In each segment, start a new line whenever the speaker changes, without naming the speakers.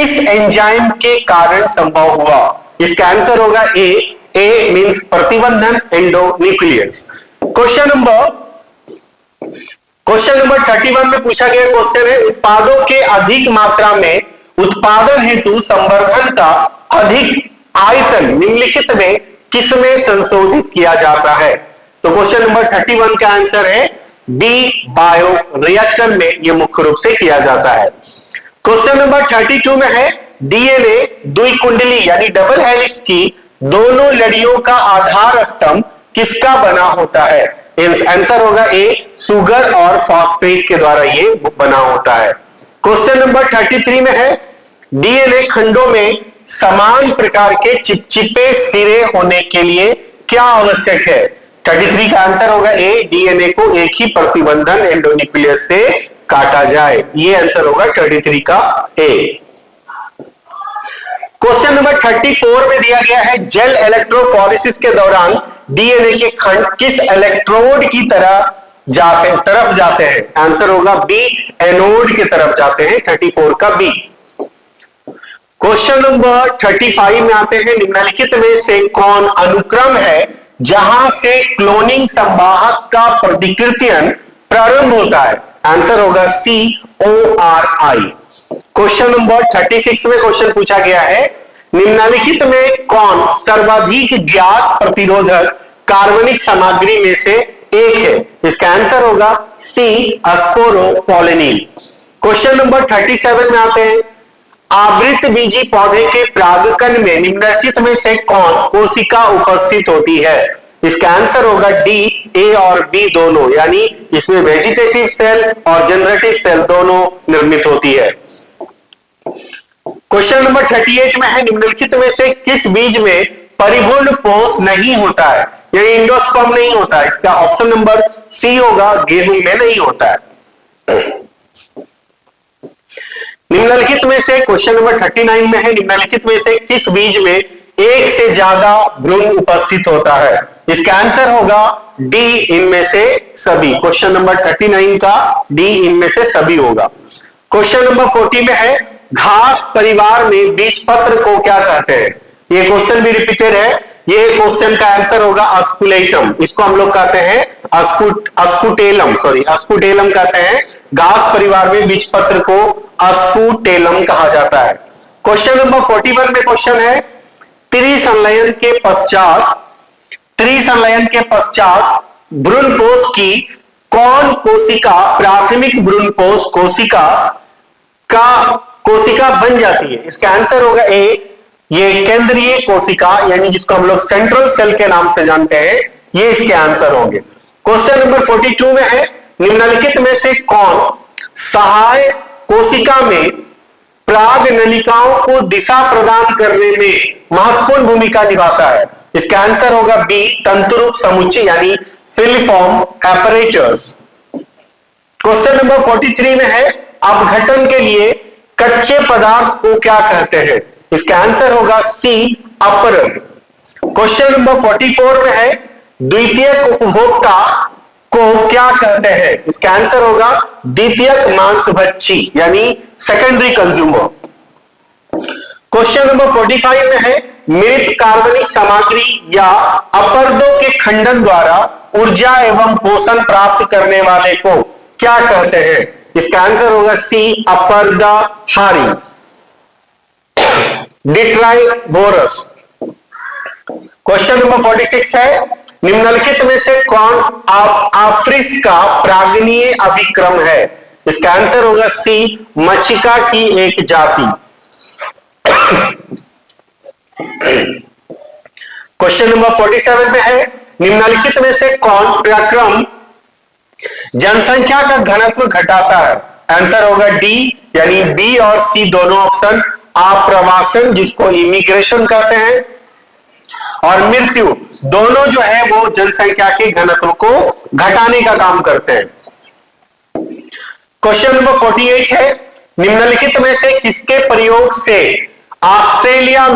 इस एंजाइम के कारण संभव हुआ? इसका आंसर होगा ए मींस प्रतिबंधन एंडोन्यूक्लियस। क्वेश्चन नंबर 31 में पूछा गया क्वेश्चन है, उत्पादों के अधिक मात्रा में उत्पादन हेतु संवर्धन का अधिक आयतन निम्नलिखित में किसमें संशोधित किया जाता है? तो क्वेश्चन नंबर 31 का आंसर है बी, बायो रिएक्टर में यह मुख्य रूप से किया जाता है। क्वेश्चन नंबर 32 में है, डीएनए द्विकुंडली यानी डबल हेलिक्स की दोनों लड़ियों का आधार स्तंभ किसका बना होता है? आंसर होगा ए, सुगर और फॉस्फेट के द्वारा ये बना होता है। क्वेश्चन नंबर 33 में है, डीएनए खंडों में समान प्रकार के चिपचिपे सिरे होने के लिए क्या आवश्यक है? 33 का आंसर होगा ए, डीएनए को एक ही प्रतिबंधन एंडोन्यूक्लियस से काटा जाए। ये आंसर होगा 33 का ए। क्वेश्चन नंबर 34 में दिया गया है, जेल इलेक्ट्रोफोरेसिस के दौरान डीएनए के खंड किस इलेक्ट्रोड की तरफ जाते हैं? आंसर होगा बी, एनोड की तरफ जाते हैं। 34 का बी। क्वेश्चन नंबर 35 में आते हैं, निम्नलिखित में से कौन अनुक्रम है जहां से क्लोनिंग संवाहक का प्रतिकृतियन प्रारंभ होता है? आंसर होगा सी, ORI। क्वेश्चन नंबर 36 में क्वेश्चन पूछा गया है, निम्नलिखित में कौन सर्वाधिक ज्ञात प्रतिरोधक कार्बनिक सामग्री में से एक है? इसका आंसर होगा सी, स्पोरोपोलिन। क्वेश्चन नंबर 37 में आते हैं, आवृत बीजी पौधे के परागकण में निम्नलिखित में से कौन कोशिका उपस्थित होती है? इसका आंसर होगा डी, ए और बी दोनों, यानी इसमें वेजिटेटिव सेल और जनरेटिव सेल दोनों निर्मित होती है। क्वेश्चन नंबर 38 में है, निम्नलिखित में से किस बीज में परिपूर्ण पोष नहीं होता है, यानी इंडोस्पर्म नहीं होता है? इसका ऑप्शन नंबर सी होगा, गेहूं में नहीं होता है। निम्नलिखित में से क्वेश्चन नंबर 39 में है, निम्नलिखित में से किस बीज में एक से ज्यादा भ्रूण उपस्थित होता है? इसका आंसर होगा डी, इनमें से सभी। क्वेश्चन नंबर 39 का डी, इनमें से सभी होगा। क्वेश्चन नंबर 40 में है, घास परिवार में बीजपत्र को क्या कहते हैं? ये क्वेश्चन भी रिपीटेड है। ये क्वेश्चन का आंसर होगा अस्कुलेटम। इसको हम लोग कहते हैं अस्कुटेलम कहते हैं। घास परिवार में बीजपत्र को अस्कुटेलम कहा जाता है। क्वेश्चन नंबर 41 में क्वेश्चन है, त्रिसंलयन के पश्चात भ्रूणपोष की कौन कोशिका प्राथमिक भ्रूणपोष कोशिका बन जाती है? इसका आंसर होगा ए, ये केंद्रीय कोशिका यानी जिसको हम लोग सेंट्रल सेल के नाम से जानते हैं, ये इसके आंसर होंगे। क्वेश्चन नंबर 42 में है, निम्नलिखित में से कौन सहाय कोशिका में प्राग नलिकाओं को दिशा प्रदान करने में महत्वपूर्ण भूमिका निभाता है? इसका आंसर होगा बी, तंतुरूप समुच्चय यानी फिलिफॉर्म एपरेटस। क्वेश्चन नंबर 43 में है, अपघटन के लिए कच्चे पदार्थ को क्या कहते हैं? इसका आंसर होगा सी, अपरद। क्वेश्चन नंबर 44 में है, द्वितीयक उपभोक्ता को क्या कहते हैं? इसका आंसर होगा द्वितीयक मांसभक्षी यानी सेकेंडरी कंज्यूमर। क्वेश्चन नंबर 45 में है, मृत कार्बनिक सामग्री या अपरदों के खंडन द्वारा ऊर्जा एवं पोषण प्राप्त करने वाले को क्या कहते हैं? इसका आंसर होगा सी, अपरदहारी, डिट्राइवोरस। क्वेश्चन नंबर 46 है, निम्नलिखित में से कौन आफ्रिस का प्राग्नीय अभिक्रम है? इसका आंसर होगा सी, मच्छिका की एक जाति। क्वेश्चन नंबर 47 में है, निम्नलिखित में से कौन प्रक्रम जनसंख्या का घनत्व घटाता है? आंसर होगा डी, यानी बी और सी दोनों ऑप्शन। आप्रवासन जिसको इमिग्रेशन कहते हैं और मृत्यु दोनों जो है वो जनसंख्या के घनत्व को घटाने का काम करते हैं। क्वेश्चन नंबर 48 है, निम्नलिखित में से किसके प्रयोग से ऑस्ट्रेलिया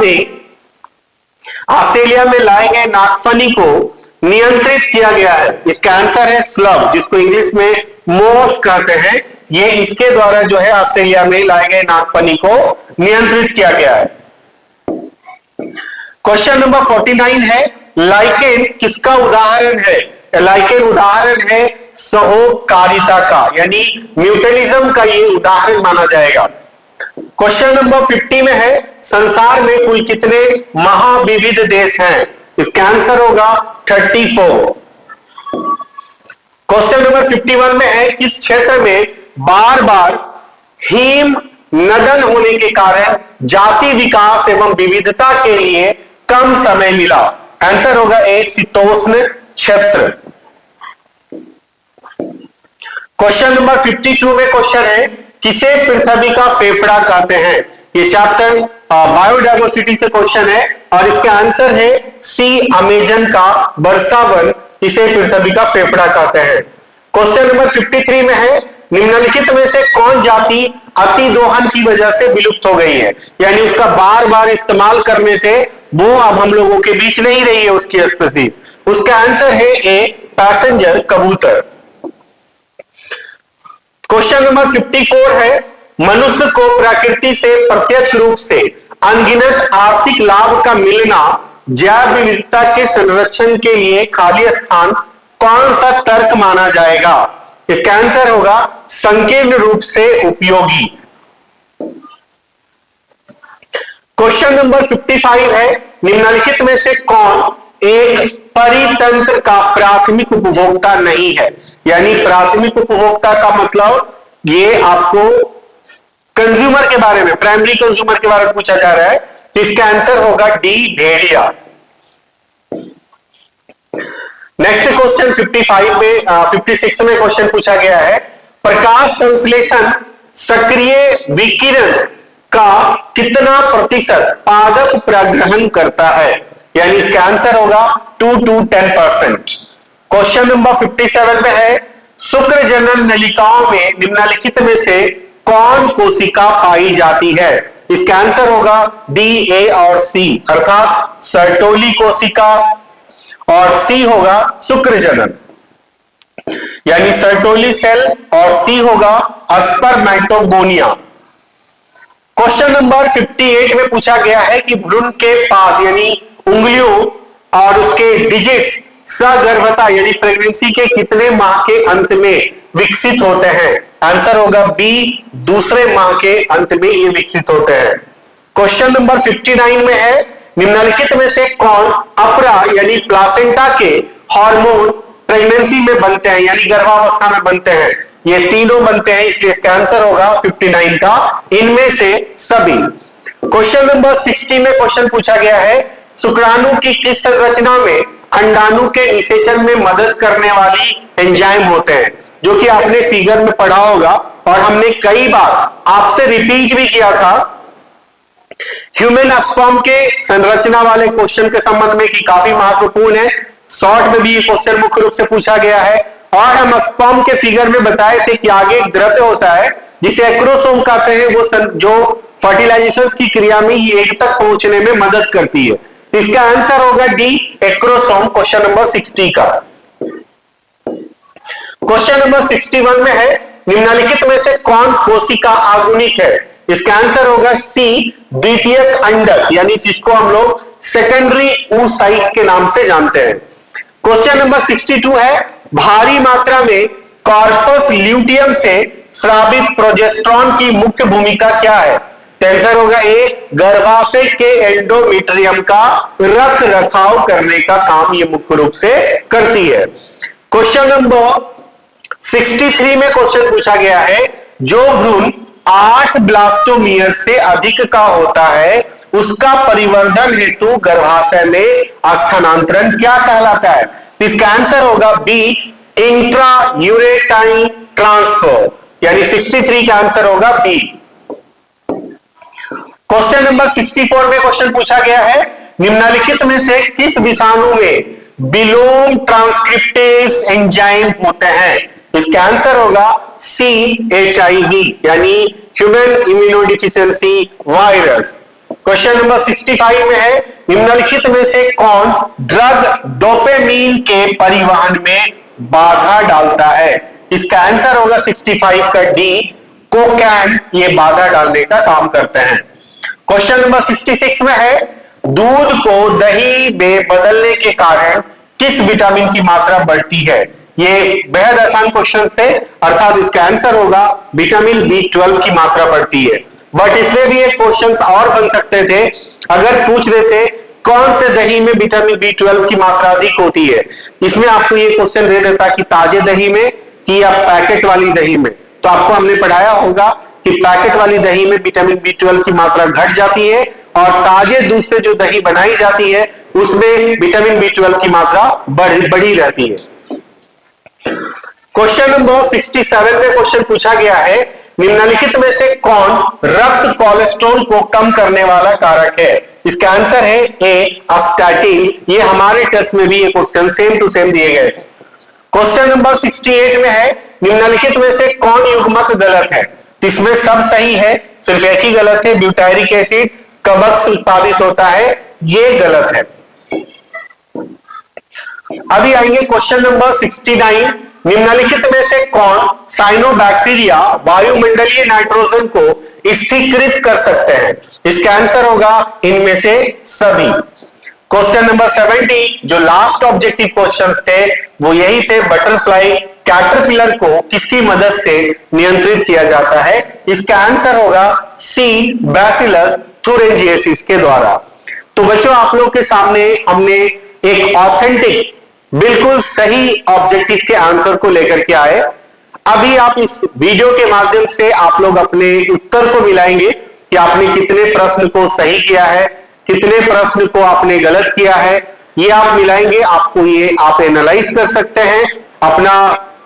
में लाए गए नागफनी को नियंत्रित किया गया है? इसका आंसर है स्लग, जिसको इंग्लिश में मोथ कहते हैं। ये इसके द्वारा जो है ऑस्ट्रेलिया में लाए गए नागफनी को नियंत्रित किया गया है। क्वेश्चन नंबर 49 है, लाइकेन किसका उदाहरण है? लाइकेन उदाहरण है सहोकारिता का, यानी म्यूटलिज्म का ये उदाहरण माना जाएगा। क्वेश्चन नंबर 50 में है, संसार में कुल कितने महाविविध देश हैं? इसका आंसर होगा 34। क्वेश्चन नंबर 51 में है, किस क्षेत्र में बार बार हिम नदन होने के कारण जाति विकास एवं विविधता के लिए कम समय मिला? आंसर होगा ए, शीतोष्ण क्षेत्र। क्वेश्चन नंबर 52 में क्वेश्चन है, किसे पृथ्वी का फेफड़ा कहते हैं? ये चैप्टर बायोडाइवर्सिटी से क्वेश्चन है और इसका आंसर है सी, अमेजन का वर्षावन इसे पृथ्वी का फेफड़ा कहते हैं। क्वेश्चन नंबर 53 में है, निम्नलिखित में से कौन जाति अतिदोहन की वजह से विलुप्त हो गई है? यानी उसका बार बार इस्तेमाल करने से वो अब हम लोगों के बीच नहीं रही है उसकी स्पीशीज। उसका आंसर है ए, पैसेंजर कबूतर। क्वेश्चन नंबर 54 है, मनुष्य को प्रकृति से प्रत्यक्ष रूप से अनगिनत आर्थिक लाभ का मिलना जैव विविधता के संरक्षण के लिए खाली स्थान कौन सा तर्क माना जाएगा? इसका आंसर होगा संकीर्ण रूप से उपयोगी। क्वेश्चन नंबर 55 है, निम्नलिखित में से कौन एक परितंत्र का प्राथमिक उपभोक्ता नहीं है? यानी प्राथमिक उपभोक्ता का मतलब ये आपको कंज्यूमर के बारे में, प्राइमरी कंज्यूमर के बारे में पूछा जा रहा है, तो इसका आंसर होगा डी, भेड़िया। नेक्स्ट क्वेश्चन 56 में क्वेश्चन पूछा गया है, प्रकाश संश्लेषण सक्रिय विकिरण का कितना प्रतिशत पादप प्रग्रहण करता है? यानी इसका आंसर होगा 2 to 10%। क्वेश्चन नंबर 57 में है, शुक्र जनन नलिकाओं में निम्नलिखित में से कौन कोशिका पाई जाती है? इसका आंसर होगा डी, ए और सी, अर्थात सर्टोली कोशिका, और सी होगा शुक्र जनन यानी सर्टोली सेल, और सी होगा स्पर्मेटोगोनिया। क्वेश्चन नंबर 58 में पूछा गया है कि भ्रूण के पाद यानी उंगलियों और उसके डिजिट्स सगर्भता यानी प्रेगनेंसी के कितने माह के अंत में विकसित होते हैं? आंसर होगा बी, दूसरे माह के अंत में ये विकसित होते हैं। क्वेश्चन नंबर 59 में है, निम्नलिखित में से कौन अपरा यानी प्लासेंटा के हार्मोन प्रेगनेंसी में बनते हैं यानी गर्भावस्था में बनते हैं? ये तीनों बनते हैं, इसलिए इसका आंसर होगा 59 का इनमें से सभी। क्वेश्चन नंबर 60 में क्वेश्चन पूछा गया है, शुक्राणु की किस संरचना में अंडाणु के निषेचन में मदद करने वाली एंजाइम होते हैं? जो कि आपने फिगर में पढ़ा होगा और हमने कई बार आपसे रिपीट भी किया था ह्यूमन स्पर्म के संरचना वाले क्वेश्चन के संबंध में, कि काफी महत्वपूर्ण है। शॉर्ट में भी ये क्वेश्चन मुख्य रूप से पूछा गया है और हम स्पर्म के फिगर में बताए थे कि आगे एक द्रव्य होता है जिसे एक्रोसोम कहते हैं, वो जो फर्टिलाइजेशन की क्रिया में ये एग तक पहुंचने में मदद करती है। इसका आंसर होगा डी, एक्रोसोम, क्वेश्चन नंबर 60 का। क्वेश्चन नंबर 61 में है, निम्नलिखित में से कौन कोशिका आगुनिक है? इसका आंसर होगा सी, द्वितीयक अंडक यानी जिसको हम लोग सेकेंडरी oocyte के नाम से जानते हैं। क्वेश्चन नंबर 62 है, भारी मात्रा में कॉर्पस ल्यूटियम से स्रावित प्रोजेस्टेरॉन की मुख्य भूमिका क्या है? आंसर होगा ए, गर्भाशय के एंडोमेट्रियम का रख रखाव करने का काम ये मुख्य रूप से करती है। क्वेश्चन नंबर 63 में क्वेश्चन पूछा गया है, जो भ्रूण 8 ब्लास्टोमियर से अधिक का होता है उसका परिवर्धन हेतु गर्भाशय में स्थानांतरण क्या कहलाता है? इसका आंसर होगा बी, इंट्रा यूरेटाइन ट्रांसफर यानी 63 का आंसर होगा बी। क्वेश्चन नंबर 64 में क्वेश्चन पूछा गया है, निम्नलिखित में से किस विषाणु में बिलोम ट्रांसक्रिप्टेज एंजाइम होते हैं? इसका आंसर होगा सी, HIV यानी human immunodeficiency virus. Question number 65 में है, निम्नलिखित में से कौन ड्रग डोपामिन के परिवहन में बाधा डालता है? इसका आंसर होगा 65 का डी, कोकैन, ये बाधा डालने का काम करते हैं। क्वेश्चन नंबर 66 में है, दूध को दही में बदलने के कारण किस विटामिन की मात्रा बढ़ती है? ये बेहद आसान क्वेश्चन है, अर्थात इसका आंसर होगा विटामिन B12 की मात्रा बढ़ती है। बट इसमें भी एक क्वेश्चन और बन सकते थे, अगर पूछ देते कौन से दही में विटामिन B12 की मात्रा अधिक होती है, इसमें आपको ये क्वेश्चन दे देता कि ताजे दही में कि या पैकेट वाली दही में, तो आपको हमने पढ़ाया होगा कि पैकेट वाली दही में विटामिन B12 की मात्रा घट जाती है और ताजे दूध से जो दही बनाई जाती है उसमें विटामिन B12 की मात्रा बढ़ी रहती है। क्वेश्चन नंबर 67 में क्वेश्चन पूछा गया है, निम्नलिखित में से कौन रक्त कोलेस्ट्रॉल को कम करने वाला कारक है? इसका आंसर है ए, स्टैटिन। ये हमारे टेस्ट में भी ये क्वेश्चन सेम टू सेम दिए गए थे। क्वेश्चन नंबर 68 में है, निम्नलिखित में से कौन युग्मक गलत है? इसमें सब सही है, सिर्फ एक ही गलत है, ब्यूटारिक एसिड कवक से उत्पादित होता है, ये गलत है। अभी आएंगे क्वेश्चन नंबर 69, निम्नलिखित में से कौन साइनोबैक्टीरिया वायुमंडलीय नाइट्रोजन को स्थिरीकृत कर सकते हैं? इसका आंसर होगा इनमें से सभी। क्वेश्चन नंबर 70, जो लास्ट ऑब्जेक्टिव क्वेश्चंस थे वो यही थे, बटरफ्लाई कैटरपिलर को किसकी मदद से नियंत्रित किया जाता है? इसका आंसर होगा सी, बैसिलस थुरिंजिएसिस के द्वारा। तो बच्चों, आप लोग के सामने हमने एक ऑथेंटिक बिल्कुल सही ऑब्जेक्टिव के आंसर को लेकर के आए। अभी आप इस वीडियो के माध्यम से आप लोग अपने उत्तर को मिलाएंगे कि आपने कितने प्रश्न को सही किया है, कितने प्रश्न को आपने गलत किया है, ये आप मिलाएंगे। आपको ये आप एनालाइज कर सकते हैं, अपना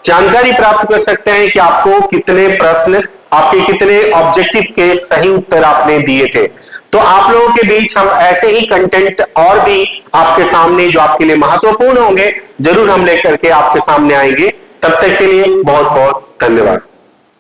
जानकारी प्राप्त कर सकते हैं कि आपको कितने प्रश्न, आपके कितने ऑब्जेक्टिव के सही उत्तर आपने दिए थे। तो आप लोगों के बीच हम ऐसे ही कंटेंट और भी आपके सामने जो आपके लिए महत्वपूर्ण होंगे जरूर हम लेकर के आपके सामने आएंगे। तब तक के लिए बहुत बहुत धन्यवाद।